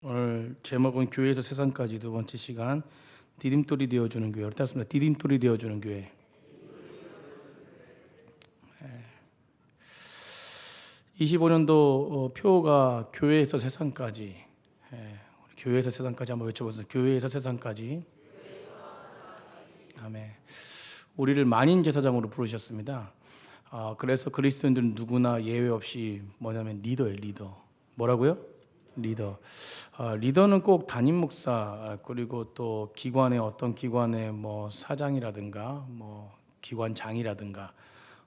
오늘 제목은 교회에서 세상까지 두 번째 시간 디딤돌이 되어주는 교회. 따습니다. 디딤돌이 되어주는 교회. 25년도 표가 교회에서 세상까지. 우리 교회에서 세상까지 한번 외쳐보세요. 교회에서 세상까지. 아멘. 우리를 만인 제사장으로 부르셨습니다. 그래서 그리스도인들은 누구나 예외 없이 뭐냐면 리더예요. 리더. 뭐라고요? 리더. 리더는 꼭 담임 목사 그리고 또 기관의 어떤 기관의 뭐 사장이라든가 뭐 기관장이라든가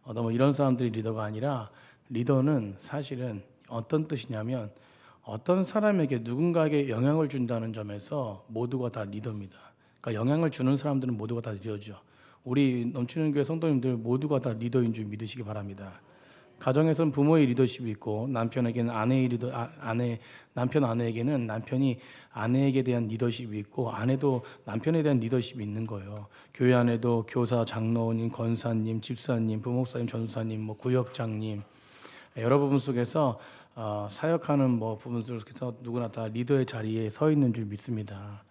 뭐 이런 사람들이 리더가 아니라 리더는 사실은 어떤 뜻이냐면 어떤 사람에게 누군가에게 영향을 준다는 점에서 모두가 다 리더입니다. 그러니까 영향을 주는 사람들은 모두가 다 리더죠. 우리 넘치는 교회 성도님들 모두가 다 리더인 줄 믿으시기 바랍니다. 가정에서는 부모의 리더십이 있고 남편에게는 남편 아내에게는 남편이 아내에게 대한 리더십이 있고 아내도 남편에 대한 리더십이 있는 거예요. 교회 안에도 교사, 장로님, 권사님, 집사님, 부목사님, 전사님, 뭐 구역장님 여러 부분 속에서 사역하는 뭐 부분 속에서 누구나 다 리더의 자리에 서 있는 줄 믿습니다.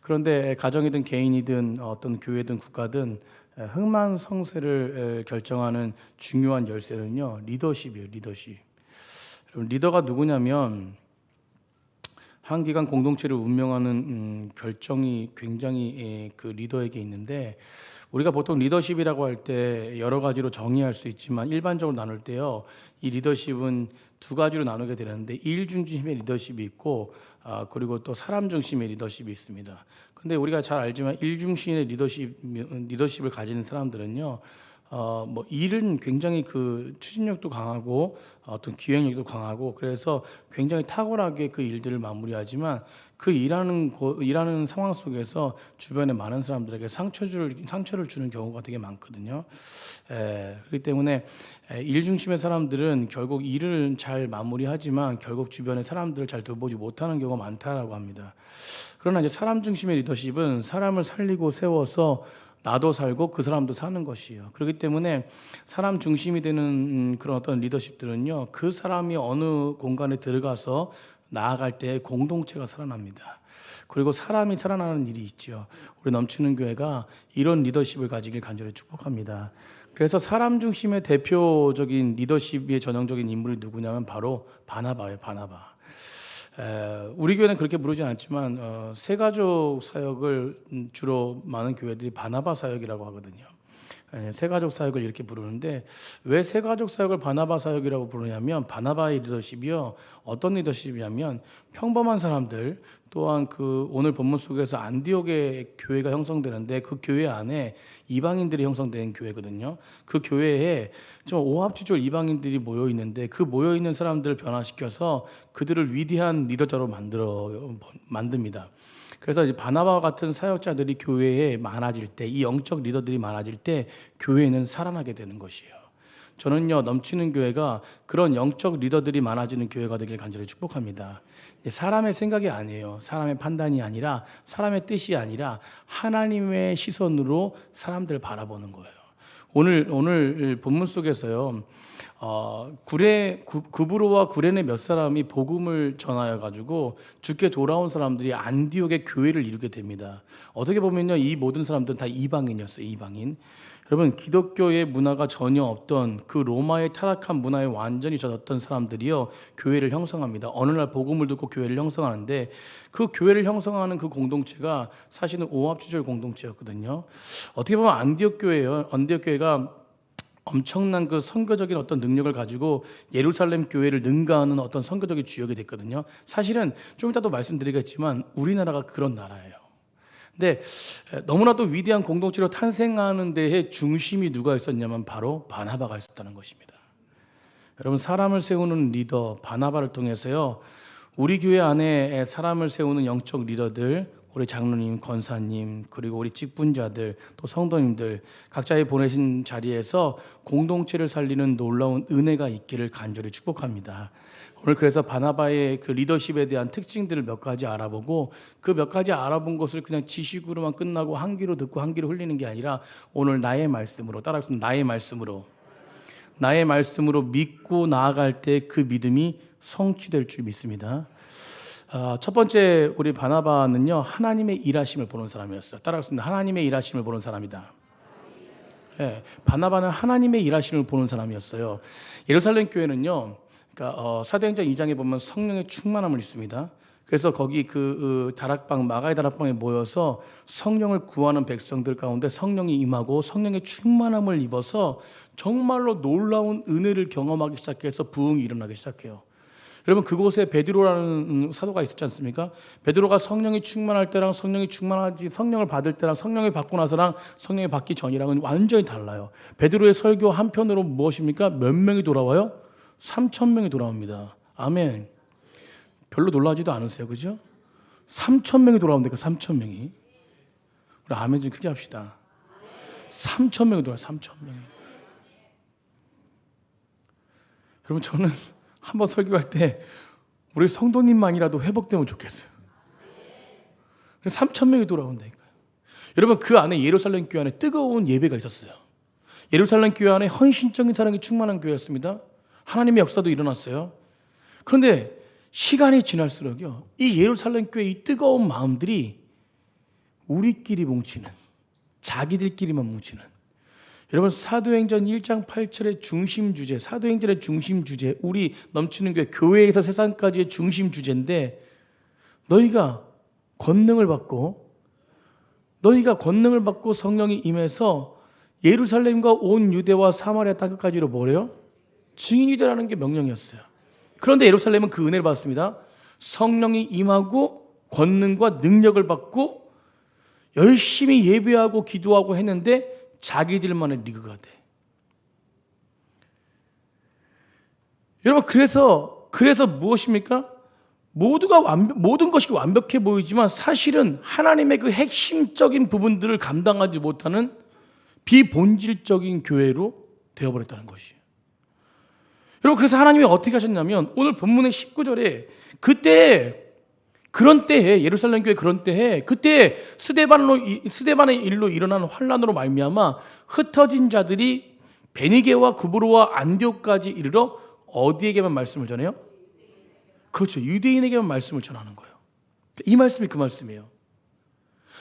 그런데 가정이든 개인이든 어떤 교회든 국가든 흥망성쇠를 결정하는 중요한 열쇠는요 리더십이에요. 리더십. 여러분 리더가 누구냐면 한 기관 공동체를 운명하는 결정이 굉장히 그 리더에게 있는데 우리가 보통 리더십이라고 할 때 여러 가지로 정의할 수 있지만 일반적으로 나눌 때요 이 리더십은 두 가지로 나누게 되는데 일 중심의 리더십이 있고 그리고 또 사람 중심의 리더십이 있습니다. 근데 우리가 잘 알지만 일 중심의 리더십을 가지는 사람들은요 뭐 일은 굉장히 그 추진력도 강하고 어떤 기획력도 강하고 그래서 굉장히 탁월하게 그 일들을 마무리하지만 그 일하는 상황 속에서 주변에 많은 사람들에게 상처를 주는 경우가 되게 많거든요. 그렇기 때문에 일 중심의 사람들은 결국 일을 잘 마무리하지만 결국 주변의 사람들을 잘 돌보지 못하는 경우가 많다라고 합니다. 그러나 이제 사람 중심의 리더십은 사람을 살리고 세워서 나도 살고 그 사람도 사는 것이에요. 그렇기 때문에 사람 중심이 되는 그런 어떤 리더십들은요, 그 사람이 어느 공간에 들어가서 나아갈 때 공동체가 살아납니다. 그리고 사람이 살아나는 일이 있죠. 우리 넘치는 교회가 이런 리더십을 가지길 간절히 축복합니다. 그래서 사람 중심의 대표적인 리더십의 전형적인 인물이 누구냐면 바로 바나바예요. 바나바. 우리 교회는 그렇게 부르지 않지만 새가족 사역을 주로 많은 교회들이 바나바 사역이라고 하거든요. 새가족 사역을 이렇게 부르는데 왜 새가족 사역을 바나바 사역이라고 부르냐면 바나바의 리더십이요 어떤 리더십이냐면 평범한 사람들 또한 그 오늘 본문 속에서 안디옥의 교회가 형성되는데 그 교회 안에 이방인들이 형성된 교회거든요. 그 교회에 좀 오합지졸 이방인들이 모여 있는데 그 모여 있는 사람들을 변화시켜서 그들을 위대한 리더자로 만듭니다. 그래서 이제 바나바와 같은 사역자들이 교회에 많아질 때, 이 영적 리더들이 많아질 때 교회는 살아나게 되는 것이에요. 저는요 넘치는 교회가 그런 영적 리더들이 많아지는 교회가 되길 간절히 축복합니다. 사람의 생각이 아니에요. 사람의 판단이 아니라 사람의 뜻이 아니라 하나님의 시선으로 사람들을 바라보는 거예요. 오늘 본문 속에서요. 구브로와 구레네 몇 사람이 복음을 전하여 가지고 주께 돌아온 사람들이 안디옥의 교회를 이루게 됩니다. 어떻게 보면요, 이 모든 사람들은 다 이방인이었어요. 이방인. 여러분, 기독교의 문화가 전혀 없던 그 로마의 타락한 문화에 완전히 젖었던 사람들이요 교회를 형성합니다. 어느 날 복음을 듣고 교회를 형성하는데 그 교회를 형성하는 그 공동체가 사실은 오합지졸 공동체였거든요. 어떻게 보면 안디옥 교회가 엄청난 그 선교적인 어떤 능력을 가지고 예루살렘 교회를 능가하는 어떤 선교적인 주역이 됐거든요. 사실은 좀 이따도 말씀드리겠지만 우리나라가 그런 나라예요. 근데 너무나도 위대한 공동체로 탄생하는 데에 중심이 누가 있었냐면 바로 바나바가 있었다는 것입니다. 여러분, 사람을 세우는 리더 바나바를 통해서요 우리 교회 안에 사람을 세우는 영적 리더들, 우리 장로님, 권사님, 그리고 우리 직분자들, 또 성도님들 각자의 보내신 자리에서 공동체를 살리는 놀라운 은혜가 있기를 간절히 축복합니다. 오늘 그래서 바나바의 그 리더십에 대한 특징들을 몇 가지 알아보고 그 몇 가지 알아본 것을 그냥 지식으로만 끝나고 한 귀로 듣고 한 귀로 흘리는 게 아니라 오늘 나의 말씀으로 따라하겠습니다. 나의 말씀으로 믿고 나아갈 때 그 믿음이 성취될 줄 믿습니다. 첫 번째 우리 바나바는요, 하나님의 일하심을 보는 사람이었어요. 따라하겠습니다. 하나님의 일하심을 보는 사람이다. 예, 바나바는 하나님의 일하심을 보는 사람이었어요. 예루살렘 교회는요, 그러니까 사도행전 2장에 보면 성령의 충만함을 입습니다. 그래서 거기 그 다락방, 마가의 다락방에 모여서 성령을 구하는 백성들 가운데 성령이 임하고 성령의 충만함을 입어서 정말로 놀라운 은혜를 경험하기 시작해서 부흥이 일어나기 시작해요. 여러분, 그곳에 베드로라는 사도가 있었지 않습니까? 베드로가 성령이 충만할 때랑 성령이 충만하지, 성령을 받을 때랑 성령이 받고 나서랑 성령이 받기 전이랑은 완전히 달라요. 베드로의 설교 한편으로 무엇입니까? 몇 명이 돌아와요? 3,000명이 돌아옵니다. 아멘. 별로 놀라지도 않으세요, 그죠? 3,000명이 돌아온다니까, 3,000명이. 우리 아멘 좀 크게 합시다. 3,000명이 돌아와요, 3,000명이. 여러분, 저는 한번 설교할 때 우리 성도님만이라도 회복되면 좋겠어요. 3,000명이 돌아온다니까요. 여러분, 그 안에 예루살렘 교회 안에 뜨거운 예배가 있었어요. 예루살렘 교회 안에 헌신적인 사랑이 충만한 교회였습니다. 하나님의 역사도 일어났어요. 그런데 시간이 지날수록요, 이 예루살렘 교회의 이 뜨거운 마음들이 우리끼리 뭉치는, 자기들끼리만 뭉치는, 여러분, 사도행전 1장 8절의 중심 주제, 사도행전의 중심 주제, 우리 넘치는 교회, 교회에서 세상까지의 중심 주제인데, 너희가 권능을 받고 성령이 임해서 예루살렘과 온 유대와 사마리아 땅끝까지로 뭐래요? 증인이 되라는 게 명령이었어요. 그런데 예루살렘은 그 은혜를 받았습니다. 성령이 임하고 권능과 능력을 받고 열심히 예배하고 기도하고 했는데 자기들만의 리그가 돼. 여러분, 그래서 무엇입니까? 모든 것이 완벽해 보이지만 사실은 하나님의 그 핵심적인 부분들을 감당하지 못하는 비본질적인 교회로 되어버렸다는 것이에요. 여러분, 그래서 하나님이 어떻게 하셨냐면 오늘 본문의 19절에 그런 때에 예루살렘 교회 그런 때에 그때 스데반의 일로 일어난 환난으로 말미암아 흩어진 자들이 베니게와 구브로와 안디옥까지 이르러 어디에게만 말씀을 전해요? 그렇죠. 유대인에게만 말씀을 전하는 거예요. 이 말씀이 그 말씀이에요.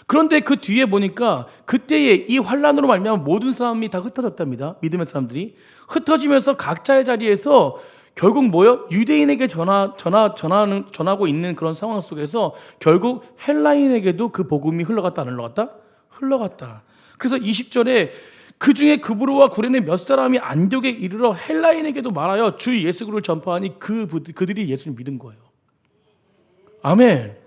그런데 그 뒤에 보니까 그때에 이 환난으로 말미암아 모든 사람이 다 흩어졌답니다. 믿음의 사람들이 흩어지면서 각자의 자리에서 결국 뭐요? 유대인에게 전하고 있는 그런 상황 속에서 결국 헬라인에게도 그 복음이 흘러갔다 안 흘러갔다? 흘러갔다. 그래서 20절에 그 중에 구브로와 구레네 몇 사람이 안디옥에 이르러 헬라인에게도 말하여 주 예수 그리스도를 전파하니 그들이 예수를 믿은 거예요. 아멘.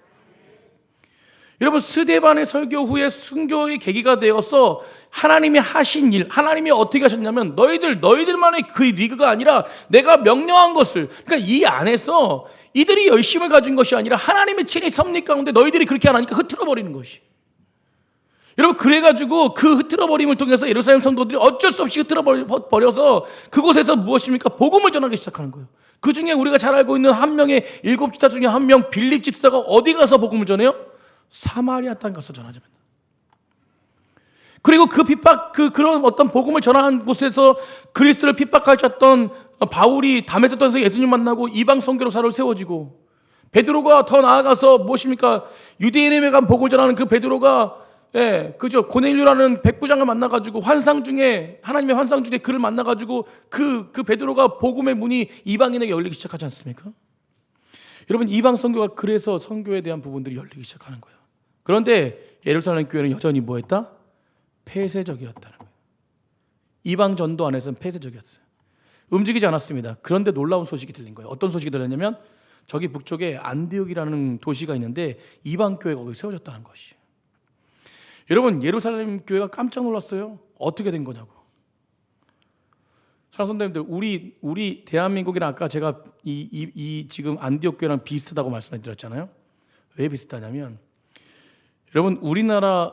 여러분, 스데반의 설교 후에 순교의 계기가 되어서 하나님이 하신 일, 하나님이 어떻게 하셨냐면 너희들만의 그 리그가 아니라 내가 명령한 것을, 그러니까 이 안에서 이들이 열심을 가진 것이 아니라 하나님의 친히 섭리 가운데 너희들이 그렇게 안 하니까 흐트러버리는 것이. 여러분, 그래가지고 그 흐트러버림을 통해서 예루살렘 성도들이 어쩔 수 없이 흐트러버려서 그곳에서 무엇입니까? 복음을 전하기 시작하는 거예요. 그 중에 우리가 잘 알고 있는 한 명의 7집사 중에 한 명 빌립 집사가 어디 가서 복음을 전해요? 사마리아 땅 가서 전하자면. 그리고 그런 어떤 복음을 전하는 곳에서 그리스도를 핍박하셨던 바울이 담에서 떠나서 예수님 만나고 이방 선교사로 세워지고, 베드로가 더 나아가서 무엇입니까? 유대인에게 간 복음을 전하는 그 베드로가 고넬료라는 백부장을 만나가지고 하나님의 환상 중에 그를 만나가지고 그 베드로가 복음의 문이 이방인에게 열리기 시작하지 않습니까? 여러분, 이방 선교가 그래서 선교에 대한 부분들이 열리기 시작하는 거예요. 그런데 예루살렘 교회는 여전히 뭐했다? 폐쇄적이었다는 거예요. 이방 전도 안에서는 폐쇄적이었어요. 움직이지 않았습니다. 그런데 놀라운 소식이 들린 거예요. 어떤 소식이 들렸냐면 저기 북쪽에 안디옥이라는 도시가 있는데 이방 교회가 거기 세워졌다는 것이에요. 여러분, 예루살렘 교회가 깜짝 놀랐어요. 어떻게 된 거냐고. 사랑선생님들, 우리 대한민국이랑 아까 제가 지금 안디옥 교회랑 비슷하다고 말씀드렸잖아요. 왜 비슷하냐면, 여러분, 우리나라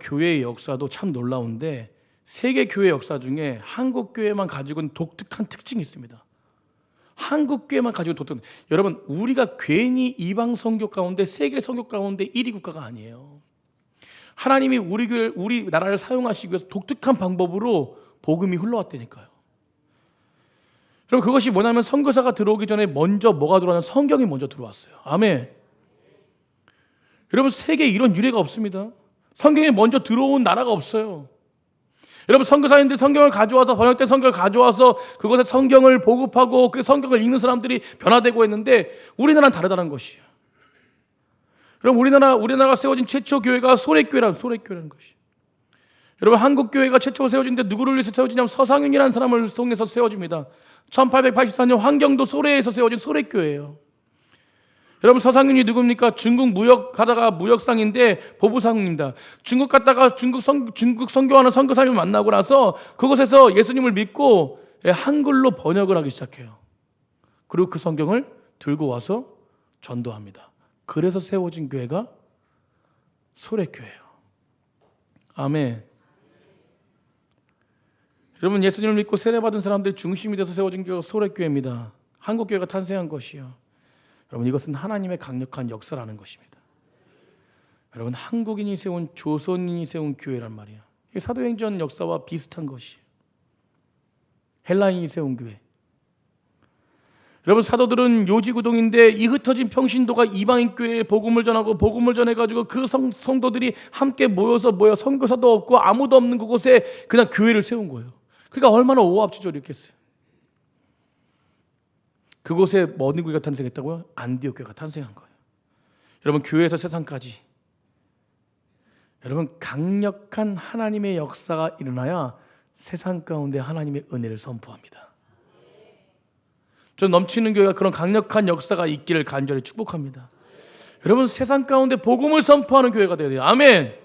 교회의 역사도 참 놀라운데 세계 교회 역사 중에 한국 교회만 가지고 있는 독특한 특징이 있습니다. 한국 교회만 가지고 독특한. 여러분, 우리가 괜히 이방 선교 가운데 세계 선교 가운데 1위 국가가 아니에요. 하나님이 우리 나라를 사용하시기 위해서 독특한 방법으로 복음이 흘러왔다니까요. 여러분, 그것이 뭐냐면 선교사가 들어오기 전에 먼저 뭐가 들어왔냐면 성경이 먼저 들어왔어요. 아멘. 여러분, 세계에 이런 유례가 없습니다. 성경이 먼저 들어온 나라가 없어요. 여러분, 선교사님들이 성경을 가져와서, 번역된 성경을 가져와서 그곳에 성경을 보급하고 그 성경을 읽는 사람들이 변화되고 했는데, 우리나라는 다르다는 것이에요. 여러분, 우리나라가 세워진 최초 교회가 소래교회라는 것이에요. 여러분, 한국 교회가 최초로 세워진데 누구를 위해서 세워지냐면 서상윤이라는 사람을 통해서 세워집니다. 1884년 환경도 소래에서 세워진 소래교회예요. 여러분, 서상윤이 누굽니까? 중국 무역하다가 무역상인데 보부상입니다. 중국 갔다가 중국 선교하는 선교사님을 만나고 나서 그곳에서 예수님을 믿고 한글로 번역을 하기 시작해요. 그리고 그 성경을 들고 와서 전도합니다. 그래서 세워진 교회가 소래교회예요. 아멘. 여러분, 예수님을 믿고 세례받은 사람들이 중심이 돼서 세워진 교회가 소래교회입니다. 한국교회가 탄생한 것이요. 여러분, 이것은 하나님의 강력한 역사라는 것입니다. 여러분, 한국인이 세운, 조선인이 세운 교회란 말이에요. 이게 사도행전 역사와 비슷한 것이에요. 헬라인이 세운 교회. 여러분, 사도들은 요지구동인데 이 흩어진 평신도가 이방인 교회에 복음을 전하고 복음을 전해가지고 그 성도들이 함께 모여서 선교사도 없고 아무도 없는 그곳에 그냥 교회를 세운 거예요. 그러니까 얼마나 오합지졸이었겠어요. 그곳에 어느 교회가 탄생했다고요? 안디옥 교회가 탄생한 거예요. 여러분, 교회에서 세상까지, 여러분, 강력한 하나님의 역사가 일어나야 세상 가운데 하나님의 은혜를 선포합니다. 저 넘치는 교회가 그런 강력한 역사가 있기를 간절히 축복합니다. 여러분, 세상 가운데 복음을 선포하는 교회가 되어야 돼요. 아멘.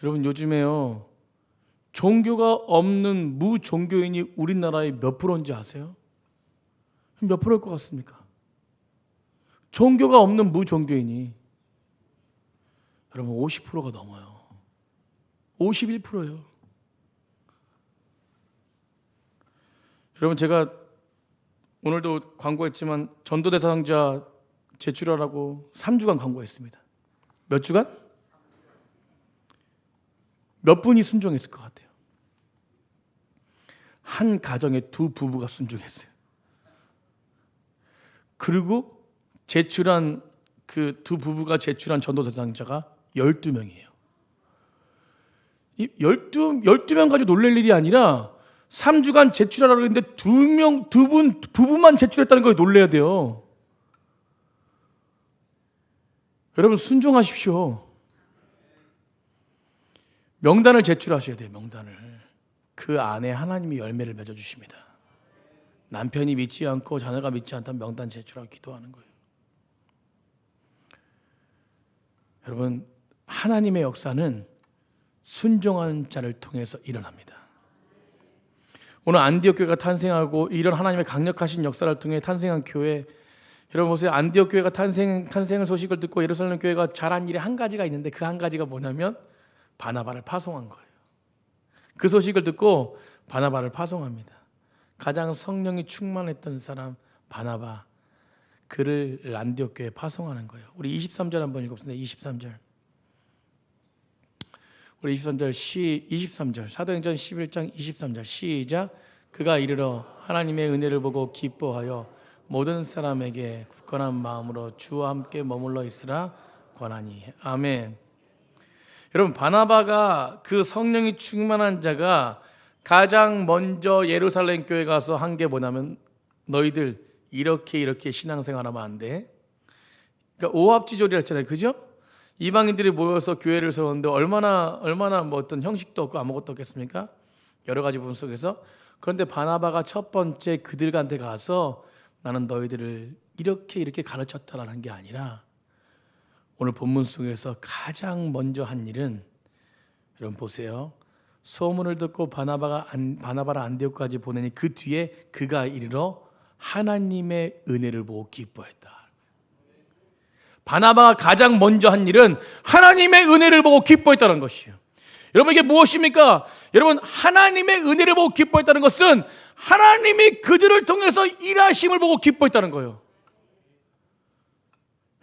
여러분, 요즘에요, 종교가 없는 무종교인이 우리나라에 몇 프로인지 아세요? 몇 프로일 것 같습니까? 종교가 없는 무종교인이 여러분 50%가 넘어요. 51%예요. 여러분, 제가 오늘도 광고했지만 전도대상자 제출하라고 3주간 광고했습니다. 몇 주간? 몇 분이 순종했을 것 같아요? 한 가정에 두 부부가 순종했어요. 그리고 제출한 그 두 부부가 제출한 전도 대상자가 12명이에요. 이 12명 가지고 놀랄 일이 아니라 3주간 제출하라고 했는데 부부만 제출했다는 걸 놀라야 돼요. 여러분, 순종하십시오. 명단을 제출하셔야 돼요. 명단을. 그 안에 하나님이 열매를 맺어주십니다. 남편이 믿지 않고 자녀가 믿지 않다면 명단 제출하고 기도하는 거예요. 여러분, 하나님의 역사는 순종하는 자를 통해서 일어납니다. 오늘 안디옥 교회가 탄생하고 이런 하나님의 강력하신 역사를 통해 탄생한 교회, 여러분 보세요. 안디옥 교회가 탄생을 소식을 듣고 예루살렘 교회가 잘한 일이 한 가지가 있는데 그 한 가지가 뭐냐면 바나바를 파송한 거예요. 그 소식을 듣고 바나바를 파송합니다. 가장 성령이 충만했던 사람 바나바, 그를 안디옥 교회에 파송하는 거예요. 우리 23절 한번 읽읍시다. 23절. 우리 23절 사도행전 11장 23절 시작. 그가 이르러 하나님의 은혜를 보고 기뻐하여 모든 사람에게 굳건한 마음으로 주와 함께 머물러 있으라 권하니. 아멘. 여러분, 바나바가 그 성령이 충만한 자가 가장 먼저 예루살렘 교회 가서 한 게 뭐냐면 너희들 이렇게 신앙생활하면 안 돼. 그러니까 오합지졸이라 했잖아요. 그죠? 이방인들이 모여서 교회를 세웠는데 얼마나 뭐 어떤 형식도 없고 아무것도 없겠습니까? 여러 가지 부분 속에서. 그런데 바나바가 첫 번째 그들한테 가서 나는 너희들을 이렇게 가르쳤다라는 게 아니라 오늘 본문 속에서 가장 먼저 한 일은, 여러분 보세요. 소문을 듣고 바나바를 안디옥까지 보내니 그 뒤에 그가 이르러 하나님의 은혜를 보고 기뻐했다. 바나바가 가장 먼저 한 일은 하나님의 은혜를 보고 기뻐했다는 것이에요. 여러분, 이게 무엇입니까? 여러분, 하나님의 은혜를 보고 기뻐했다는 것은 하나님이 그들을 통해서 일하심을 보고 기뻐했다는 거예요.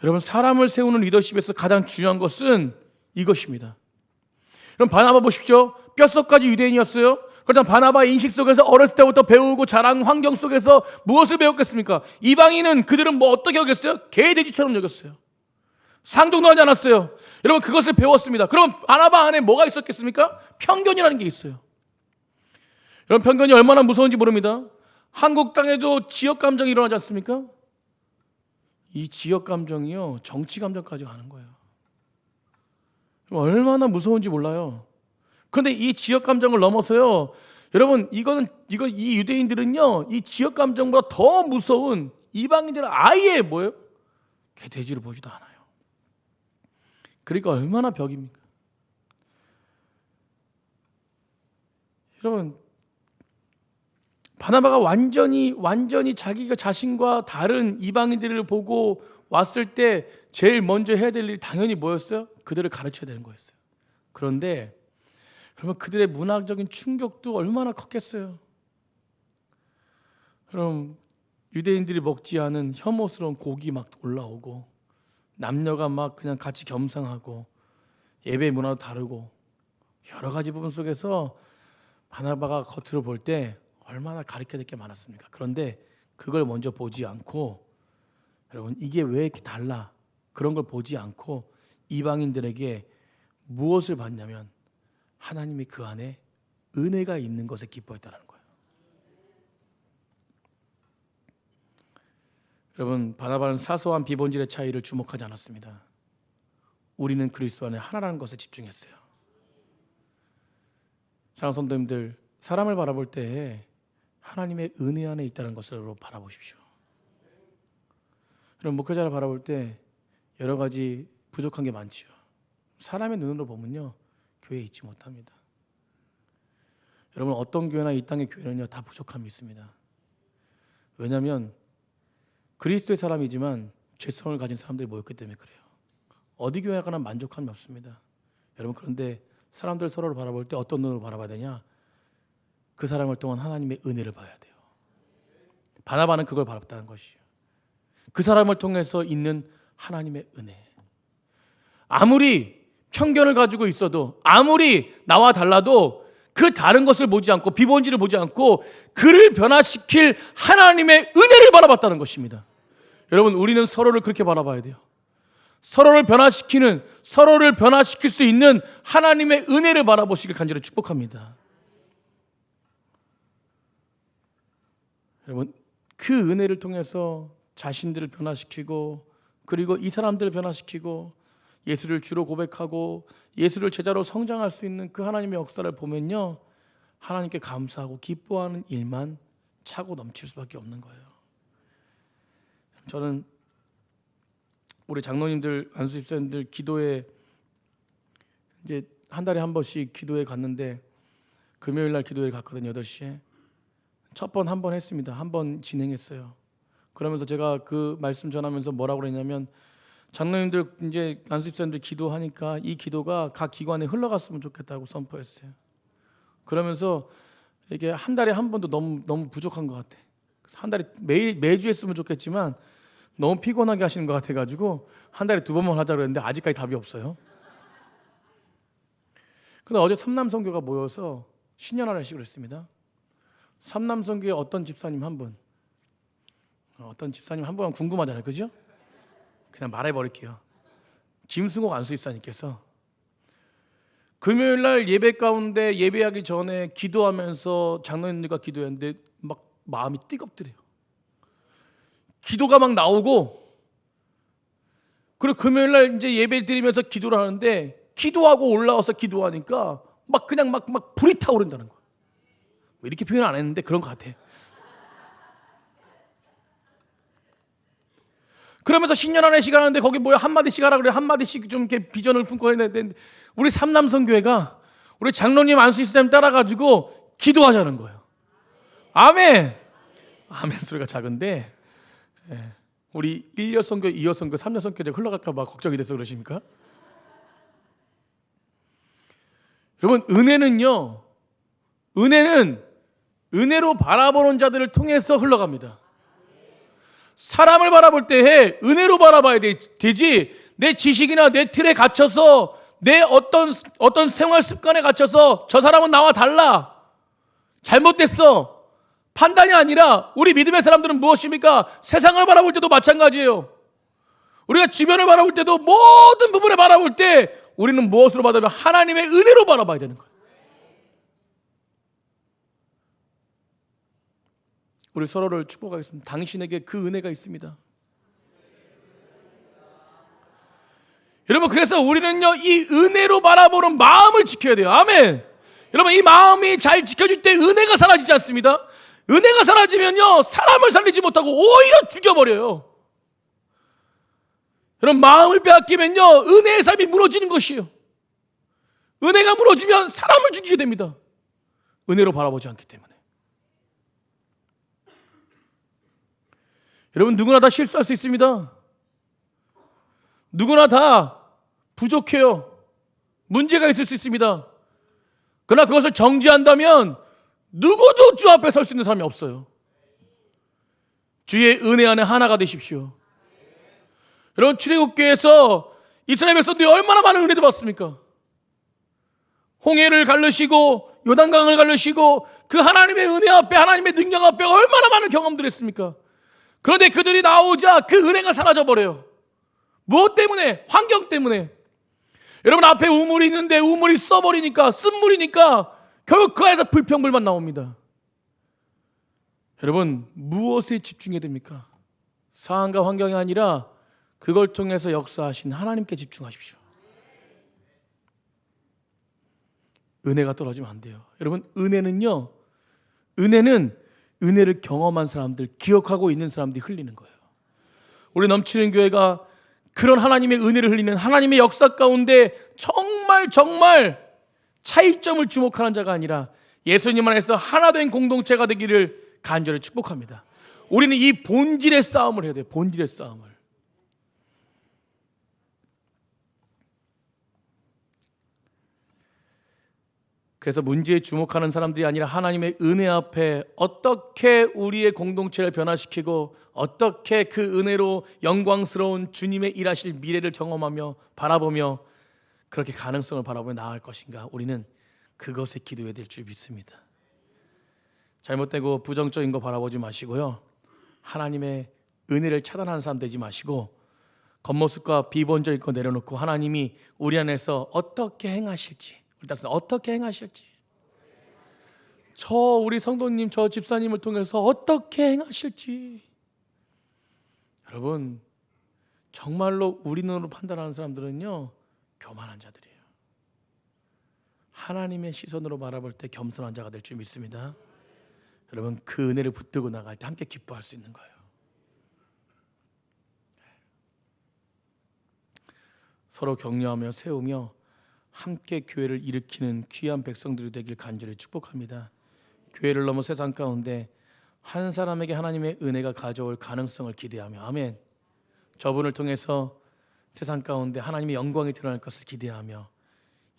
여러분, 사람을 세우는 리더십에서 가장 중요한 것은 이것입니다. 여러분, 바나바 보십시오. 뼛속까지 유대인이었어요. 그렇다면 바나바의 인식 속에서 어렸을 때부터 배우고 자란 환경 속에서 무엇을 배웠겠습니까? 이방인은 그들은 뭐 어떻게 여겼어요? 개돼지처럼 여겼어요. 상종도 하지 않았어요. 여러분 그것을 배웠습니다. 그럼 바나바 안에 뭐가 있었겠습니까? 편견이라는 게 있어요. 여러분 편견이 얼마나 무서운지 모릅니다. 한국 땅에도 지역 감정이 일어나지 않습니까? 이 지역 감정이요 정치 감정까지 가는 거예요. 얼마나 무서운지 몰라요. 그런데 이 지역 감정을 넘어서요, 여러분 이 유대인들은요 이 지역 감정보다 더 무서운 이방인들은 아예 뭐예요? 돼지를 보지도 않아요. 그러니까 얼마나 벽입니까? 여러분 바나바가 완전히 자기가 자신과 다른 이방인들을 보고 왔을 때 제일 먼저 해야 될 일이 당연히 뭐였어요? 그들을 가르쳐야 되는 거였어요. 그런데 그러면 그들의 문화적인 충격도 얼마나 컸겠어요. 그럼 유대인들이 먹지 않은 혐오스러운 고기 막 올라오고 남녀가 막 그냥 같이 겸상하고 예배 문화도 다르고 여러 가지 부분 속에서 바나바가 겉으로 볼 때 얼마나 가르쳐야 될 게 많았습니까? 그런데 그걸 먼저 보지 않고, 여러분 이게 왜 이렇게 달라? 그런 걸 보지 않고 이방인들에게 무엇을 받냐면 하나님이 그 안에 은혜가 있는 것에 기뻐했다는 거예요. 여러분 바나바는 사소한 비본질의 차이를 주목하지 않았습니다. 우리는 그리스도 안에 하나라는 것에 집중했어요. 사랑하는 성도님들, 사람을 바라볼 때 하나님의 은혜 안에 있다는 것으로 바라보십시오. 여러분 목회자를 바라볼 때 여러 가지 부족한 게 많지요. 사람의 눈으로 보면요 교회에 있지 못합니다. 여러분 어떤 교회나 이 땅의 교회는요 다 부족함이 있습니다. 왜냐하면 그리스도의 사람이지만 죄성을 가진 사람들이 모였기 때문에 그래요. 어디 교회 가나 만족함이 없습니다. 여러분 그런데 사람들 서로를 바라볼 때 어떤 눈으로 바라봐야 되냐? 그 사람을 통한 하나님의 은혜를 봐야 돼요. 바나바는 그걸 바랐다는 것이에요. 그 사람을 통해서 있는 하나님의 은혜. 아무리 편견을 가지고 있어도, 아무리 나와 달라도 그 다른 것을 보지 않고 비본질을 보지 않고 그를 변화시킬 하나님의 은혜를 바라봤다는 것입니다. 여러분 우리는 서로를 그렇게 바라봐야 돼요. 서로를 변화시킬 수 있는 하나님의 은혜를 바라보시길 간절히 축복합니다. 여러분 그 은혜를 통해서 자신들을 변화시키고 그리고 이 사람들을 변화시키고 예수를 주로 고백하고 예수를 제자로 성장할 수 있는 그 하나님의 역사를 보면요 하나님께 감사하고 기뻐하는 일만 차고 넘칠 수밖에 없는 거예요. 저는 우리 장로님들, 안수 집사님들 기도에 이제 한 달에 한 번씩 기도회 갔는데 금요일 날 기도회 갔거든요. 8시에 첫 번 한 번 했습니다. 한 번 진행했어요. 그러면서 제가 그 말씀 전하면서 뭐라고 그랬냐면 장로님들 이제 안수 집사님들 기도하니까 이 기도가 각 기관에 흘러갔으면 좋겠다고 선포했어요. 그러면서 이게 한 달에 한 번도 너무 부족한 것 같아. 한 달에 매주 했으면 좋겠지만 너무 피곤하게 하시는 것 같아가지고 한 달에 2번만 하자고 했는데 아직까지 답이 없어요. 근데 어제 삼남선교가 모여서 신년하례식을 했습니다. 삼남선교에 어떤 집사님 한 분 궁금하잖아요, 그죠? 그냥 말해버릴게요. 김승옥 안수 집사님께서 금요일 날 예배 가운데 예배하기 전에 기도하면서 장로님들과 기도했는데 막 마음이 뜨겁더래요. 기도가 막 나오고 그리고 금요일 날 이제 예배 드리면서 기도를 하는데 기도하고 올라와서 기도하니까 막 그냥 막 불이 타오른다는 거예요. 이렇게 표현 안 했는데 그런 것 같아. 그러면서 신년하례 시간 하는데 거기 뭐야 한마디씩 하라 그래. 한마디씩 좀 이렇게 비전을 품고 해야 되는데 우리 삼남선교회가 우리 장로님 안수 집사님 따라가지고 기도하자는 거예요. 아멘. 아멘 소리가 작은데 우리 1년 선교, 2년 선교, 3년 선교에 흘러갈까 봐 걱정이 돼서 그러십니까? 여러분 은혜는 은혜로 바라보는 자들을 통해서 흘러갑니다. 사람을 바라볼 때 은혜로 바라봐야 되지 내 지식이나 내 틀에 갇혀서 내 어떤 생활 습관에 갇혀서 저 사람은 나와 달라 잘못됐어. 판단이 아니라 우리 믿음의 사람들은 무엇입니까? 세상을 바라볼 때도 마찬가지예요. 우리가 주변을 바라볼 때도 모든 부분을 바라볼 때 우리는 무엇으로 바라보면 하나님의 은혜로 바라봐야 되는 거예요. 우리 서로를 축복하겠습니다. 당신에게 그 은혜가 있습니다. 여러분, 그래서 우리는요, 이 은혜로 바라보는 마음을 지켜야 돼요. 아멘. 여러분, 이 마음이 잘 지켜질 때 은혜가 사라지지 않습니다. 은혜가 사라지면요, 사람을 살리지 못하고 오히려 죽여버려요. 여러분, 마음을 빼앗기면요, 은혜의 삶이 무너지는 것이에요. 은혜가 무너지면 사람을 죽이게 됩니다. 은혜로 바라보지 않기 때문에. 여러분, 누구나 다 실수할 수 있습니다. 누구나 다 부족해요. 문제가 있을 수 있습니다. 그러나 그것을 정지한다면 누구도 주 앞에 설 수 있는 사람이 없어요. 주의 은혜 안에 하나가 되십시오. 여러분, 출애굽기에서 이스라엘 백성들이 얼마나 많은 은혜를 받습니까? 홍해를 가르시고 요단강을 가르시고 그 하나님의 은혜 앞에, 하나님의 능력 앞에 얼마나 많은 경험들을 했습니까? 그런데 그들이 나오자 그 은혜가 사라져버려요. 무엇 때문에? 환경 때문에. 여러분, 앞에 우물이 있는데 우물이 써버리니까, 쓴물이니까 결국 그 안에서 불평불만 나옵니다. 여러분, 무엇에 집중해야 됩니까? 상황과 환경이 아니라 그걸 통해서 역사하신 하나님께 집중하십시오. 은혜가 떨어지면 안 돼요. 여러분, 은혜는요, 은혜를 경험한 사람들, 기억하고 있는 사람들이 흘리는 거예요. 우리 넘치는 교회가 그런 하나님의 은혜를 흘리는 하나님의 역사 가운데 정말 차이점을 주목하는 자가 아니라 예수님 안에서 하나 된 공동체가 되기를 간절히 축복합니다. 우리는 이 본질의 싸움을 해야 돼요. 본질의 싸움을. 그래서 문제에 주목하는 사람들이 아니라 하나님의 은혜 앞에 어떻게 우리의 공동체를 변화시키고 어떻게 그 은혜로 영광스러운 주님의 일하실 미래를 경험하며 바라보며 그렇게 가능성을 바라보며 나아갈 것인가, 우리는 그것에 기도해야 될 줄 믿습니다. 잘못되고 부정적인 거 바라보지 마시고요, 하나님의 은혜를 차단하는 사람 되지 마시고 겉모습과 비본적인 거 내려놓고 하나님이 우리 안에서 어떻게 행하실지, 어떻게 행하실지, 우리 성도님, 저 집사님을 통해서 어떻게 행하실지. 여러분, 정말로 우리 눈으로 판단하는 사람들은요, 교만한 자들이에요. 하나님의 시선으로 바라볼 때 겸손한 자가 될 줄 믿습니다. 여러분, 그 은혜를 붙들고 나갈 때 함께 기뻐할 수 있는 거예요. 서로 격려하며 세우며 함께 교회를 일으키는 귀한 백성들이 되길 간절히 축복합니다. 교회를 넘어 세상 가운데 한 사람에게 하나님의 은혜가 가져올 가능성을 기대하며, 아멘. 저분을 통해서 세상 가운데 하나님의 영광이 드러날 것을 기대하며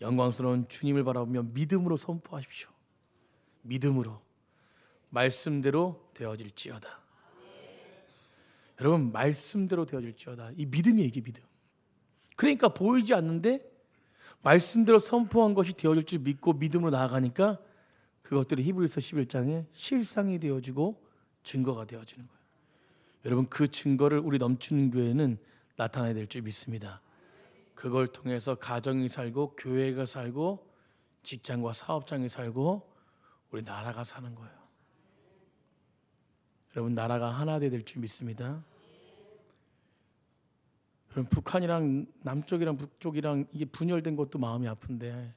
영광스러운 주님을 바라보며 믿음으로 선포하십시오. 믿음으로 말씀대로 되어질지어다. 여러분, 말씀대로 되어질지어다. 이 믿음이에요, 이게 믿음. 그러니까 보이지 않는데 말씀대로 선포한 것이 되어질 줄 믿고 믿음으로 나아가니까 그것들이 히브리서 11장에 실상이 되어지고 증거가 되어지는 거예요. 여러분, 그 증거를 우리 넘치는 교회는 나타나야 될 줄 믿습니다. 그걸 통해서 가정이 살고 교회가 살고 직장과 사업장이 살고 우리 나라가 사는 거예요. 여러분, 나라가 하나 될 줄 믿습니다. 여러분, 북한이랑 남쪽이랑 북쪽이랑 이게 분열된 것도 마음이 아픈데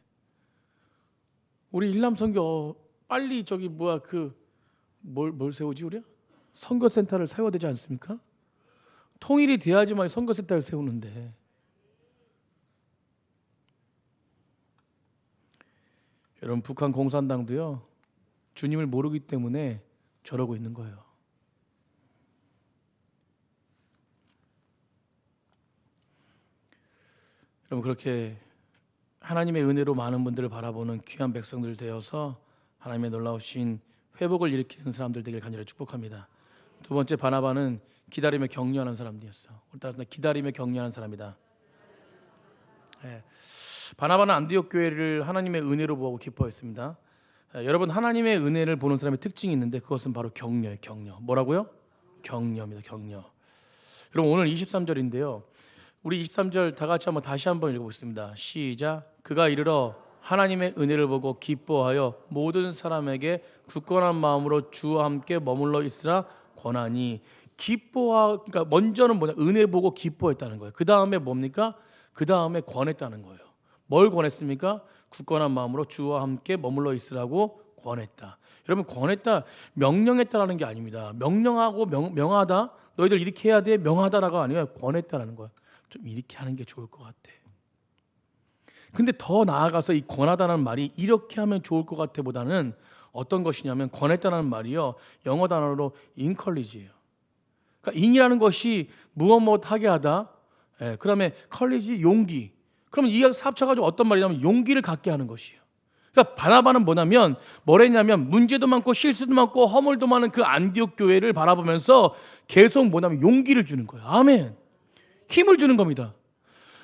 우리 일남 선교 빨리 뭘 세우지 우리야? 선교센터를 세워야 되지 않습니까? 통일이 돼야지만 선교센터를 세우는데. 여러분, 북한 공산당도요, 주님을 모르기 때문에 저러고 있는 거예요. 여러분, 그렇게 하나님의 은혜로 많은 분들을 바라보는 귀한 백성들 되어서 하나님의 놀라우신 회복을 일으키는 사람들 되길 간절히 축복합니다. 두 번째, 바나바는 기다리며 격려하는 사람이었어. 오늘 기다리며 격려하는 사람이다. 네. 바나바는 안디옥 교회를 하나님의 은혜로 보고 기뻐했습니다. 여러분, 하나님의 은혜를 보는 사람의 특징이 있는데 그것은 바로 격려예요. 격려. 뭐라고요? 격려입니다. 격려. 여러분, 오늘 23절인데요. 우리 23절 다 같이 다시 한번 읽어보겠습니다. 시작. 그가 이르러 하나님의 은혜를 보고 기뻐하여 모든 사람에게 굳건한 마음으로 주와 함께 머물러 있으라 권하니. 그러니까 먼저는 뭐냐? 은혜 보고 기뻐했다는 거예요. 그 다음에 뭡니까? 그 다음에 권했다는 거예요. 뭘 권했습니까? 굳건한 마음으로 주와 함께 머물러 있으라고 권했다. 여러분, 권했다, 명령했다라는 게 아닙니다. 명령하고 명하다, 너희들 이렇게 해야 돼, 명하다라고 아니라 권했다라는 거야. 좀 이렇게 하는 게 좋을 것 같아. 근데 더 나아가서 이 권하다는 말이 이렇게 하면 좋을 것 같아 보다는 어떤 것이냐면, 권했다는 말이요, 영어 단어로 encourage예요. 그러니까 in이라는 것이 무엇 하게 하다, 그 다음에 컬리지, 용기. 그러면 이게 합쳐가지고 어떤 말이냐면 용기를 갖게 하는 것이에요. 그러니까 바나바는 뭐냐면, 뭐랬냐면 문제도 많고 실수도 많고 허물도 많은 그 안디옥 교회를 바라보면서 계속 뭐냐면 용기를 주는 거예요. 아멘. 힘을 주는 겁니다.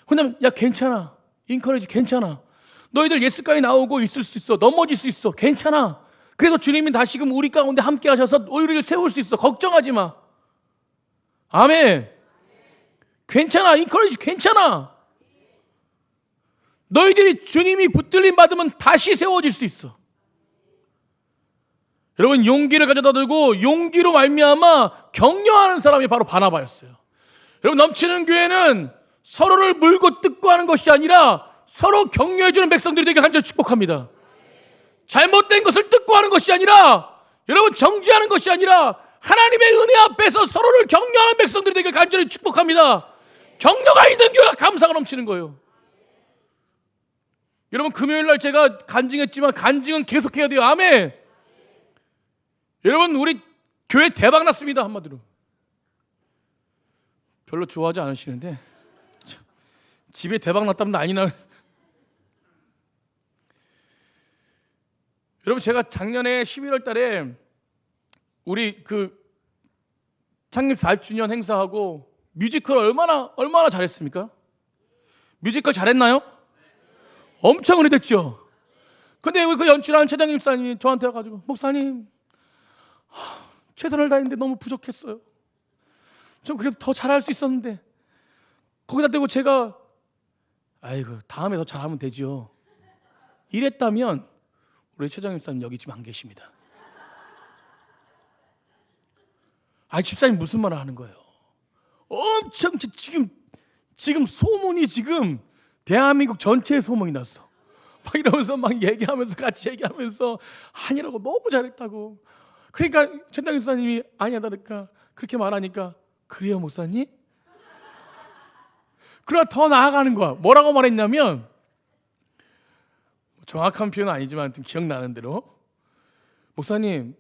그냥 야, 괜찮아, 인커리지, 괜찮아, 너희들 예수까지 나오고 있을 수 있어, 넘어질 수 있어, 괜찮아. 그래서 주님이 다시금 우리 가운데 함께 하셔서 우리를 세울 수 있어, 걱정하지 마. 아멘. 괜찮아, 인커리지, 괜찮아. 너희들이 주님이 붙들림 받으면 다시 세워질 수 있어. 여러분, 용기를 가져다 들고 용기로 말미암아 격려하는 사람이 바로 바나바였어요. 여러분, 넘치는 교회는 서로를 물고 뜯고 하는 것이 아니라 서로 격려해주는 백성들이 되길 간절히 축복합니다. 잘못된 것을 뜯고 하는 것이 아니라, 여러분, 정죄하는 것이 아니라 하나님의 은혜 앞에서 서로를 격려하는 백성들이 되길 간절히 축복합니다. 격려가 있는 교회가 감사가 넘치는 거예요. 여러분, 금요일날 제가 간증했지만 간증은 계속해야 돼요. 아멘. 여러분, 우리 교회 대박 났습니다. 한마디로. 별로 좋아하지 않으시는데 집에 대박 났다면 난리 나. 여러분, 제가 작년에 11월 달에 우리 그 창립 4주년 행사하고 뮤지컬 얼마나 잘했습니까? 뮤지컬 잘했나요? 엄청 은혜됐죠. 근데 그 연출하는 최장님 목사님이 저한테 와가지고, 목사님, 최선을 다했는데 너무 부족했어요. 좀 그래도 더 잘할 수 있었는데. 거기다 대고 제가, 아이고, 다음에 더 잘하면 되죠, 이랬다면 우리 최장님 목사님 여기 지금 안 계십니다. 아니, 집사님 무슨 말을 하는 거예요? 엄청 지금 소문이 지금 대한민국 전체에 소문이 났어. 막 이러면서 막 같이 얘기하면서 아니라고, 너무 잘했다고. 그러니까 최장님 목사님이 아니야 다를까 그렇게 말하니까, 그래요 목사님? 그러나 더 나아가는 거야. 뭐라고 말했냐면, 정확한 표현은 아니지만 기억나는 대로, 목사님,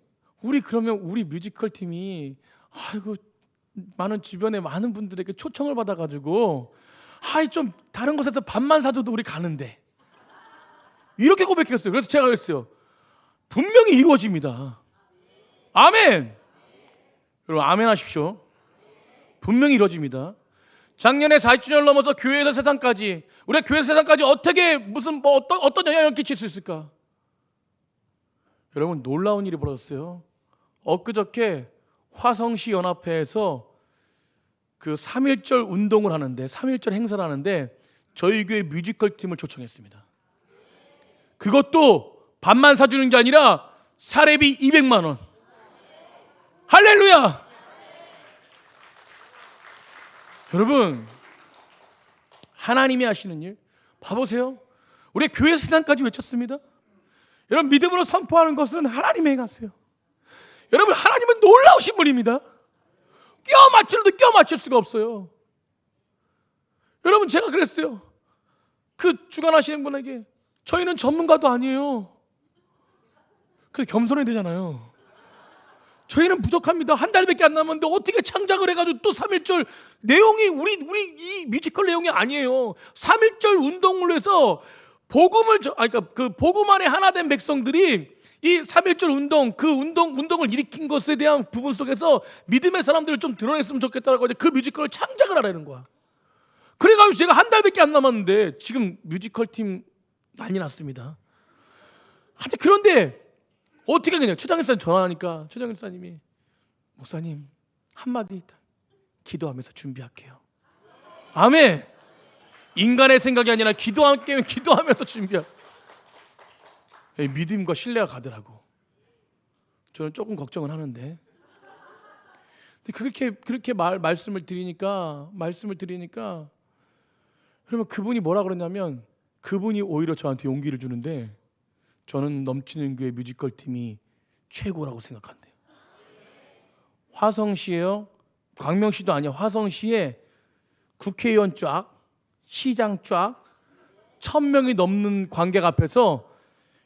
그러면 우리 뮤지컬 팀이 많은 주변에 많은 분들에게 초청을 받아가지고 좀 다른 곳에서 밥만 사줘도 우리 가는데, 이렇게 고백했어요. 그래서 제가 그랬어요. 분명히 이루어집니다. 아멘. 여러분, 아멘 하십시오. 분명히 이루어집니다. 작년에 40주년을 넘어서 교회에서 세상까지, 우리가 교회에서 세상까지 어떻게 어떤 영향을 끼칠 수 있을까? 여러분, 놀라운 일이 벌어졌어요. 엊그저께 화성시 연합회에서 그 3.1절 운동을 하는데, 3.1절 행사를 하는데 저희 교회 뮤지컬 팀을 초청했습니다. 그것도 밥만 사주는 게 아니라 사례비 200만 원. 할렐루야. 여러분, 하나님이 하시는 일 봐보세요. 우리 교회 세상까지 외쳤습니다. 여러분, 믿음으로 선포하는 것은 하나님의 행하세요. 여러분, 하나님은 놀라우신 분입니다. 껴 맞출 수가 없어요. 여러분, 제가 그랬어요. 그 주관하시는 분에게, 저희는 전문가도 아니에요. 그래서 겸손해야 되잖아요. 저희는 부족합니다. 한 달밖에 안 남았는데 어떻게 창작을 해가지고 또 3.1절 내용이 우리 이 뮤지컬 내용이 아니에요. 3.1절 운동을 해서 그러니까 그 복음 안에 하나 된 백성들이 이 3.1절 운동을 일으킨 것에 대한 부분 속에서 믿음의 사람들을 좀 드러냈으면 좋겠다라고 그 뮤지컬을 창작을 하라는 거야. 그래가지고 제가 한 달밖에 안 남았는데 지금 뮤지컬 팀 난리 났습니다. 그런데 어떻게 하겠냐. 최장일사님 전화하니까 최장일사님이 목사님 한마디 기도하면서 준비할게요. 아멘. 인간의 생각이 아니라 기도하면서 준비할. 믿음과 신뢰가 가더라고. 저는 조금 걱정은 하는데. 근데 그렇게 말씀을 드리니까 그러면 그분이 뭐라 그러냐면 그분이 오히려 저한테 용기를 주는데 저는 넘치는 교회 뮤지컬 팀이 최고라고 생각한대요. 화성시에요. 광명시도 아니야. 화성시에 국회의원 쫙, 시장 쫙, 1000명이 넘는 관객 앞에서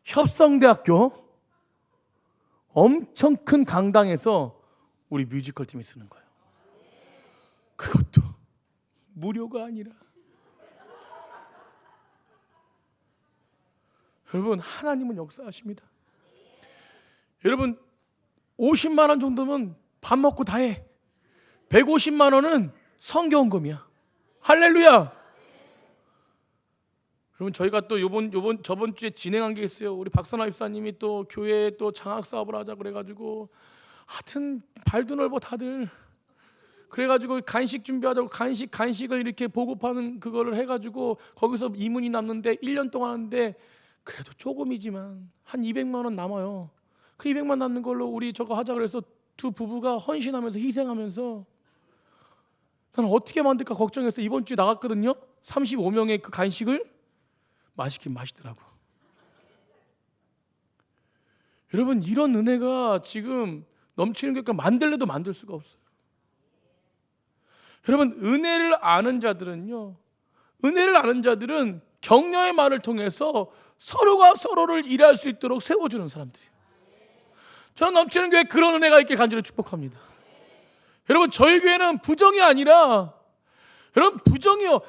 협성대학교 엄청 큰 강당에서 우리 뮤지컬 팀이 쓰는 거예요. 그것도 무료가 아니라. 여러분, 하나님은 역사하십니다. 여러분, 50만 원 정도면 밥 먹고 다 해. 150만 원은 성경금이야. 할렐루야. 여러분, 저희가 또 저번 주에 진행한 게 있어요. 우리 박선아 입사님이 또 교회에 또 장학 사업을 하자 그래가지고 하여튼 발도 넓어 다들. 그래가지고 간식 준비하자고 간식을 이렇게 보급하는 그거를 해가지고 거기서 이문이 남는데 1년 동안 하는데 그래도 조금이지만 한 200만 원 남아요. 그 200만 남는 걸로 우리 저거 하자 그래서 두 부부가 헌신하면서 희생하면서 나는 어떻게 만들까 걱정해서 이번 주에 나갔거든요. 35명의 그 간식을 맛있긴 맛있더라고. 여러분, 이런 은혜가 지금 넘치는 게 만들래도 만들 수가 없어요. 여러분, 은혜를 아는 자들은 격려의 말을 통해서 서로가 서로를 일할 수 있도록 세워주는 사람들이에요. 저는 넘치는 교회 그런 은혜가 있게 간절히 축복합니다. 여러분, 저희 교회는 부정이 아니라, 여러분, 부정이요.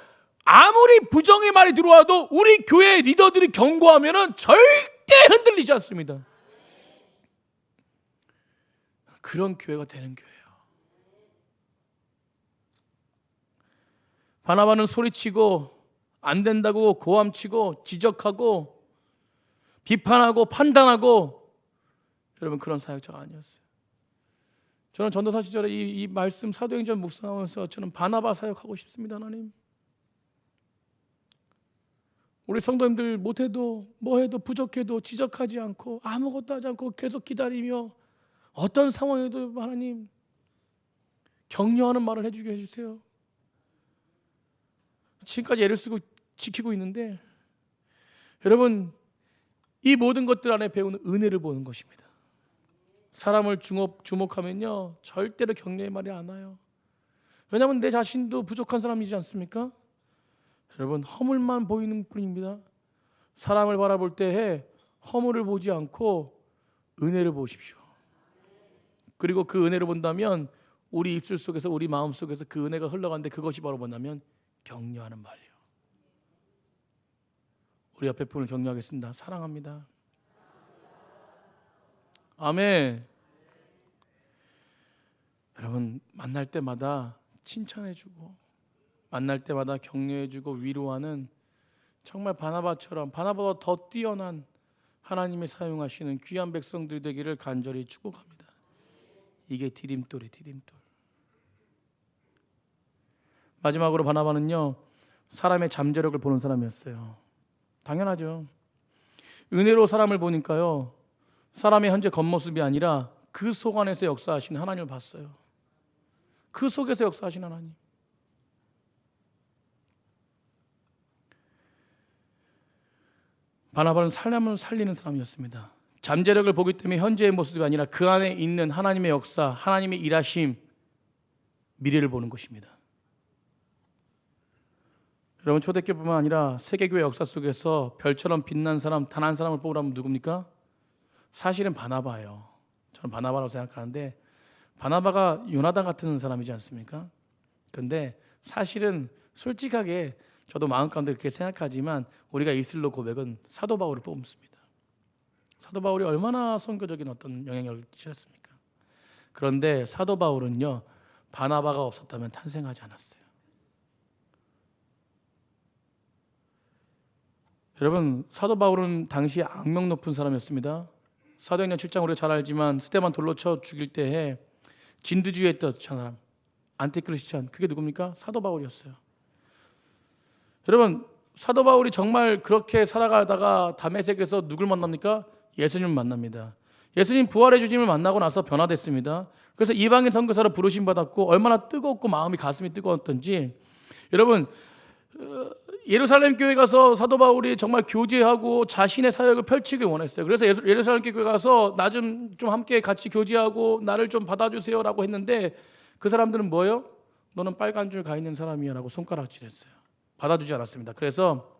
아무리 부정의 말이 들어와도 우리 교회 리더들이 경고하면은 절대 흔들리지 않습니다. 그런 교회가 되는 교회예요. 바나바는 소리치고 안 된다고 고함치고 지적하고 비판하고 판단하고 여러분 그런 사역자가 아니었어요. 저는 전도사 시절에 이 말씀 사도행전 묵상하면서 저는 바나바 사역하고 싶습니다. 하나님, 우리 성도님들 못해도 뭐해도 부족해도 지적하지 않고 아무것도 하지 않고 계속 기다리며 어떤 상황에도 하나님 격려하는 말을 해주게 해주세요. 지금까지 애를 쓰고 지키고 있는데 여러분, 이 모든 것들 안에 배우는 은혜를 보는 것입니다. 사람을 주목하면요 절대로 격려의 말이 안 와요. 왜냐하면 내 자신도 부족한 사람이지 않습니까? 여러분, 허물만 보이는 뿐입니다. 사람을 바라볼 때에 허물을 보지 않고 은혜를 보십시오. 그리고 그 은혜를 본다면 우리 입술 속에서 우리 마음 속에서 그 은혜가 흘러가는데 그것이 바로 뭐냐면 격려하는 말이에요. 우리 옆에 분을 격려하겠습니다. 사랑합니다. 아멘. 여러분, 만날 때마다 칭찬해주고 만날 때마다 격려해주고 위로하는 정말 바나바처럼 바나바보다 더 뛰어난 하나님의 사용하시는 귀한 백성들이 되기를 간절히 축복합니다. 이게 디딤돌이 디딤돌. 마지막으로 바나바는요 사람의 잠재력을 보는 사람이었어요. 당연하죠. 은혜로 사람을 보니까요 사람의 현재 겉모습이 아니라 그 속 안에서 역사하시는 하나님을 봤어요. 그 속에서 역사하시는 하나님. 바나바는 사람을 살리는 사람이었습니다. 잠재력을 보기 때문에 현재의 모습이 아니라 그 안에 있는 하나님의 역사, 하나님의 일하심, 미래를 보는 것입니다. 여러분, 초대교회뿐만 아니라 세계교회 역사 속에서 별처럼 빛난 사람 단 한 사람을 뽑으라면 누굽니까? 사실은 바나바예요. 저는 바나바라고 생각하는데 바나바가 요나단 같은 사람이지 않습니까? 그런데 사실은 솔직하게 저도 마음 가운데 그렇게 생각하지만 우리가 입술로 고백은 사도 바울을 뽑습니다. 사도 바울이 얼마나 선교적인 어떤 영향력을 끼쳤습니까? 그런데 사도 바울은요 바나바가 없었다면 탄생하지 않았어요. 여러분, 사도 바울은 당시 악명 높은 사람이었습니다. 사도행전 7장 우리가 잘 알지만 스데반 돌로 쳐 죽일 때에 진두지휘 했던 사람, 안티크리스찬, 그게 누굽니까? 사도 바울이었어요. 여러분, 사도 바울이 정말 그렇게 살아가다가 다메섹에서 누굴 만납니까? 예수님을 만납니다. 예수님 부활의 주님을 만나고 나서 변화됐습니다. 그래서 이방인 선교사로 부르심 받았고 얼마나 뜨겁고 마음이 가슴이 뜨거웠던지, 여러분, 예루살렘 교회 가서 사도 바울이 정말 교제하고 자신의 사역을 펼치길 원했어요. 그래서 예루살렘 교회 가서 나 좀 함께 같이 교제하고 나를 좀 받아주세요라고 했는데, 그 사람들은 뭐예요? 너는 빨간 줄 가 있는 사람이야 라고 손가락질했어요. 받아주지 않았습니다. 그래서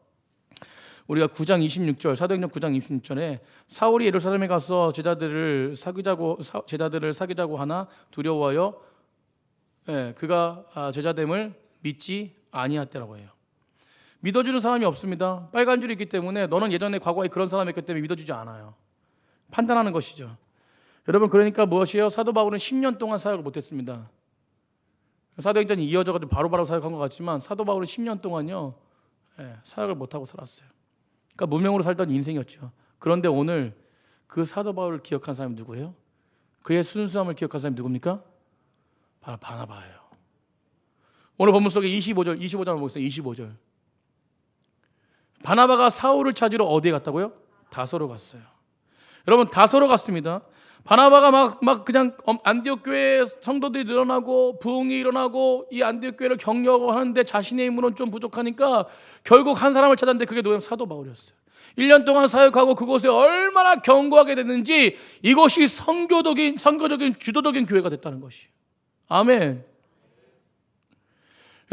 우리가 9장 26절, 사도행전 9장 26절에 사울이 예루살렘에 가서 제자들을 사귀자고 하나 두려워하여 그가 제자됨을 믿지 아니했다라고 해요. 믿어주는 사람이 없습니다. 빨간 줄이 있기 때문에 너는 예전에 과거에 그런 사람이었기 때문에 믿어주지 않아요. 판단하는 것이죠. 여러분, 그러니까 무엇이에요? 사도 바울은 10년 동안 사역을 못했습니다. 사도행전이 이어져가지고 바로바로 사역한 것 같지만 사도 바울은 10년 동안요 사역을 못하고 살았어요. 그러니까 무명으로 살던 인생이었죠. 그런데 오늘 그 사도 바울을 기억한 사람이 누구예요? 그의 순수함을 기억한 사람이 누굽니까? 바로 바나바예요. 오늘 본문 속에 25절을 보겠습니다. 25절. 바나바가 사울을 찾으러 어디에 갔다고요? 다소로 갔어요. 여러분, 다소로 갔습니다. 바나바가 막 그냥 안디옥 교회에 성도들이 늘어나고 부흥이 일어나고 이 안디옥 교회를 격려하고 하는데 자신의 힘으로는 좀 부족하니까 결국 한 사람을 찾았는데 그게 누구냐면 사도 바울이었어요. 1년 동안 사역하고 그곳에 얼마나 견고하게 됐는지 이곳이 선교적인 주도적인 교회가 됐다는 것이. 아멘.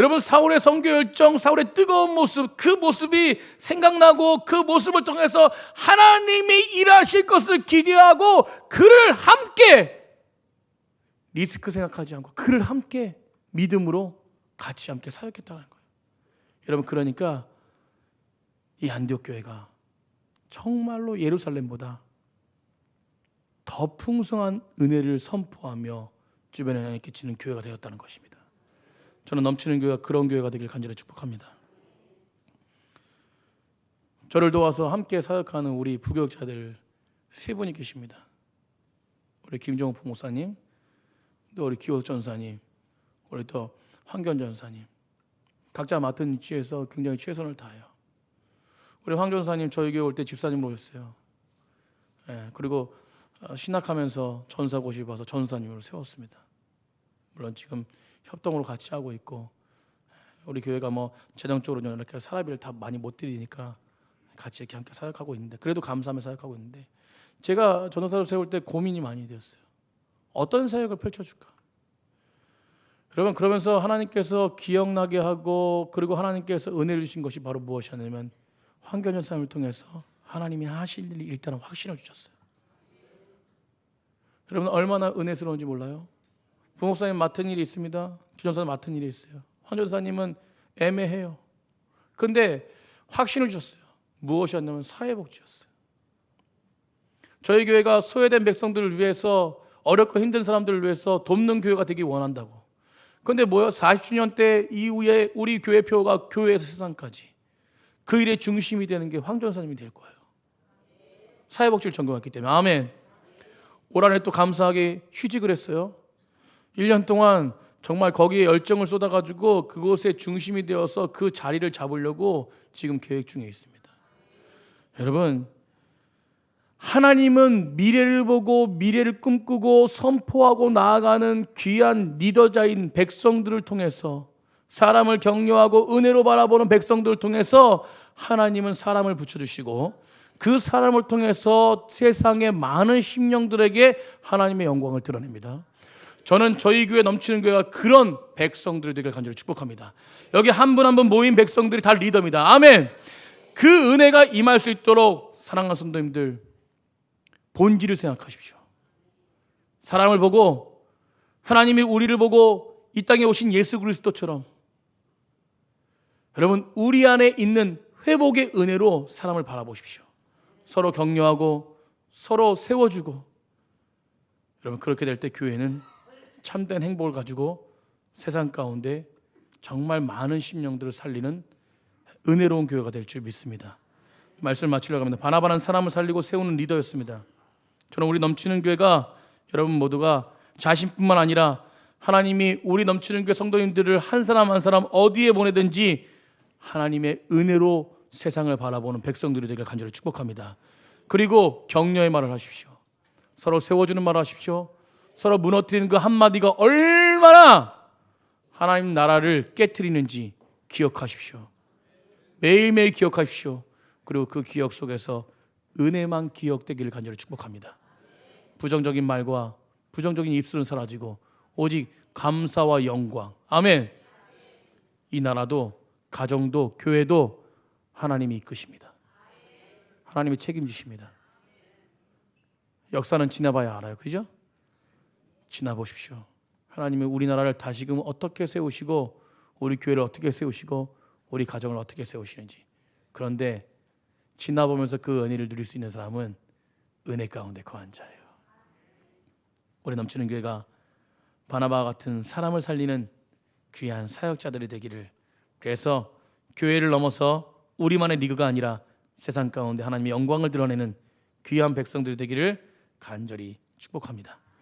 여러분, 사울의 선교 열정, 사울의 뜨거운 모습, 그 모습이 생각나고 그 모습을 통해서 하나님이 일하실 것을 기대하고 그를 함께 리스크 생각하지 않고 그를 함께 믿음으로 같이 함께 사역했다는 거예요. 여러분, 그러니까 이 안디옥 교회가 정말로 예루살렘보다 더 풍성한 은혜를 선포하며 주변에 영향을 끼치는 교회가 되었다는 것입니다. 저는 넘치는 교회가 그런 교회가 되길 간절히 축복합니다. 저를 도와서 함께 사역하는 우리 부교육자들 세 분이 계십니다. 우리 김종욱 부목사님, 또 우리 기호 전사님, 우리 또 황견 전사님. 각자 맡은 위치에서 굉장히 최선을 다해요. 우리 황 전사님 저희 교회 올 때 집사님으로 오셨어요. 그리고 신학하면서 전사고시 봐서 전사님으로 세웠습니다. 물론 지금 협동으로 같이 하고 있고, 우리 교회가 뭐 재정적으로 이렇게 사람비를 다 많이 못 드리니까 같이 이렇게 함께 사역하고 있는데, 그래도 감사하며 사역하고 있는데, 제가 전도사를 세울 때 고민이 많이 되었어요. 어떤 사역을 펼쳐줄까? 여러분, 그러면서 하나님께서 기억나게 하고, 그리고 하나님께서 은혜를 주신 것이 바로 무엇이냐면 황교안 사람을 통해서 하나님이 하실 일이 일단은 확신을 주셨어요. 여러분, 얼마나 은혜스러운지 몰라요? 부목사님 맡은 일이 있습니다. 기존사님 맡은 일이 있어요. 황전사님은 애매해요. 그런데 확신을 주셨어요. 무엇이었냐면 사회복지였어요. 저희 교회가 소외된 백성들을 위해서, 어렵고 힘든 사람들을 위해서 돕는 교회가 되기 원한다고. 그런데 뭐요? 40주년 때 이후에 우리 교회표가 교회에서 세상까지 그 일의 중심이 되는 게 황전사님이 될 거예요. 사회복지를 전공했기 때문에. 아멘. 올 한해 또 감사하게 휴직을 했어요. 1년 동안 정말 거기에 열정을 쏟아가지고 그곳의 중심이 되어서 그 자리를 잡으려고 지금 계획 중에 있습니다. 여러분, 하나님은 미래를 보고 미래를 꿈꾸고 선포하고 나아가는 귀한 리더자인 백성들을 통해서, 사람을 격려하고 은혜로 바라보는 백성들을 통해서 하나님은 사람을 붙여주시고, 그 사람을 통해서 세상의 많은 심령들에게 하나님의 영광을 드러냅니다. 저는 저희 교회 넘치는 교회가 그런 백성들이 되길 간절히 축복합니다. 여기 한 분 한 분 모인 백성들이 다 리더입니다. 아멘. 그 은혜가 임할 수 있도록 사랑하는 성도님들, 본질을 생각하십시오. 사람을 보고, 하나님이 우리를 보고 이 땅에 오신 예수 그리스도처럼, 여러분, 우리 안에 있는 회복의 은혜로 사람을 바라보십시오. 서로 격려하고 서로 세워주고, 여러분, 그렇게 될 때 교회는 참된 행복을 가지고 세상 가운데 정말 많은 심령들을 살리는 은혜로운 교회가 될 줄 믿습니다. 말씀 마치려고 합니다. 바나바는 사람을 살리고 세우는 리더였습니다. 저는 우리 넘치는 교회가 여러분 모두가 자신뿐만 아니라 하나님이 우리 넘치는 교회 성도님들을 한 사람 한 사람 어디에 보내든지 하나님의 은혜로 세상을 바라보는 백성들이 되길 간절히 축복합니다. 그리고 격려의 말을 하십시오. 서로 세워주는 말을 하십시오. 서로 무너뜨리는 그 한마디가 얼마나 하나님 나라를 깨트리는지 기억하십시오. 매일매일 기억하십시오. 그리고 그 기억 속에서 은혜만 기억되기를 간절히 축복합니다. 부정적인 말과 부정적인 입술은 사라지고 오직 감사와 영광. 아멘. 이 나라도 가정도 교회도 하나님이 이끄십니다. 하나님이 책임지십니다. 역사는 지나봐야 알아요. 그죠? 지나보십시오. 하나님이 우리나라를 다시금 어떻게 세우시고 우리 교회를 어떻게 세우시고 우리 가정을 어떻게 세우시는지. 그런데 지나보면서 그 은혜를 누릴 수 있는 사람은 은혜 가운데 거한 자예요. 우리 넘치는 교회가 바나바와 같은 사람을 살리는 귀한 사역자들이 되기를, 그래서 교회를 넘어서 우리만의 리그가 아니라 세상 가운데 하나님의 영광을 드러내는 귀한 백성들이 되기를 간절히 축복합니다.